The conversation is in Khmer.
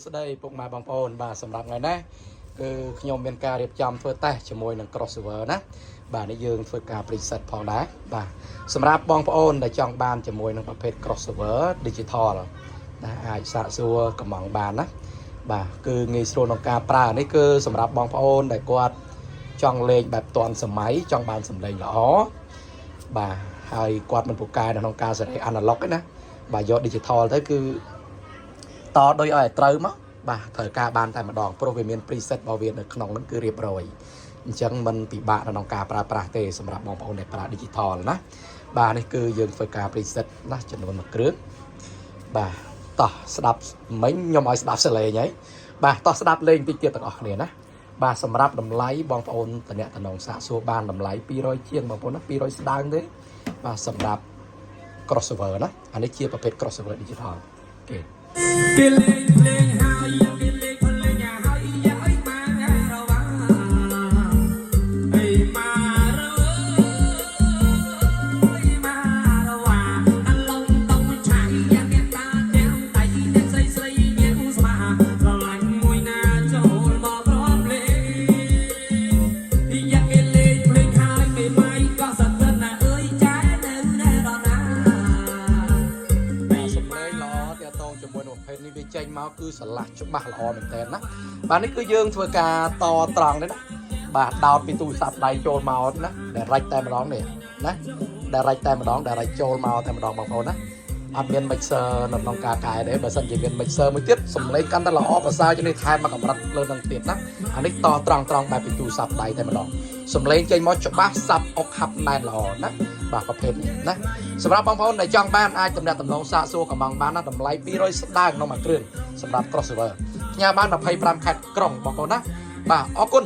ស្ដីពុកម៉ែបងប្អូនបាទសម្រាប់ថ្ងៃនេះគឺខ្ញុំមានការរៀបចំធ្វើតេស្តជាមួយនឹង crossover ណាបាទនេះយើងធ្វើការ preset ផងដែរបាទសម្រាប់បងប្អូនដែលចង់បានជាមួយនឹងប្រភេទ crossover digital ណាអាចសាកសួរកំងបានណាបាទគឺងាយស្រួលក្នុងការប្រើនេះគឺសម្រាប់បងប្អូនដែលគាត់ចង់លេងបែបទាន់សម័យចង់បានសម្លេងល្អបាទហើយគាត់មិនពូកែនៅក្នុងការសេរី analog ទេណាបាទយក digital ទៅគឺតដោយឲ្យត្រូវមកបាទត្រូវការបានតែម្ដងព្រោះវាមាន preset របស់វានៅក្នុងហ្នឹងគឺរៀបរយអញ្ចឹងมันពិបាកក្នុងការប្រើប្រាស់ទេសម្រាប់បងប្អូនដែលប្រើ digital ណាបាទនេះគឺយើងធ្វើការ preset ណាចំនួន1គ្រឿងបាទតោះស្ដាប់មិញខ្ញុំឲ្យស្ដាប់សលេងហើយបាទតោះស្ដាប់លេងតិចទៀតទាំងអស់គ្នាណាបាទសម្រាប់តម្លៃបងប្អូនតំណងសាកសួរបានតម្លៃ200ជាងបងប្អូនណា200ស្ដើងទេបាទសម្រាប់ crossover ណាអានេះជាប្រភេទ crossover digital គេលេងភ្លេងហើយគេលេងភ្លេងហើយយ៉ាអីមករវ៉ាអីមករអីមករវ៉ាអឡងតងឆៃយ៉ាអ្នកតាទាំងតៃអ្នកស្រីស្រីយើងស្មាស្រឡាញ់មួយណាចូលមកព្រមលេងយ៉ាគេលេងភ្លេងហើយគេម៉ៃក៏សត្វណាអើយចែនៅណែដល់ណាសម្លេងល្អតាក់ទងជាមួយនឹងប្រភេទនេះវាចេញមកគឺស្រឡះច្បាស់ល្អមែនតើណាបាទនេះគឺយើងធ្វើការតត្រង់នេះណាបាទដោតពីទូរស័ព្ទដៃចូលមកណាដែលរ៉ាច់តែម្ដងនេះណាដែលរ៉ាច់តែម្ដងដែលរ៉ាច់ចូលមកតែម្ដងបងប្អូនណាអត់មាន mixer នៅក្នុងការកែទេបើសិនជាមាន mixer មួយទៀតសំឡេងកាន់តែល្អប្រសើរជាងនេះថែមមកកម្រិតលើនឹងទៀតណាអានេះតត្រង់បែបពីទូរស័ព្ទដៃតែម្ដងសំឡេងចេញមកច្បាស់សាប់អុកហាប់ណែនល្អណាបាទប្រភេទនេះណាសម្រាប់បងប្អូនដែលចង់បានអាចតំណសាកសួរកំងបានណាតម្លៃ200ស្ដើងក្នុងមួយគ្រឿងសម្រាប់ crossover ផ្ញើបាន25ខេត្តក្រុងបងប្អូនណាបាទអរគុណ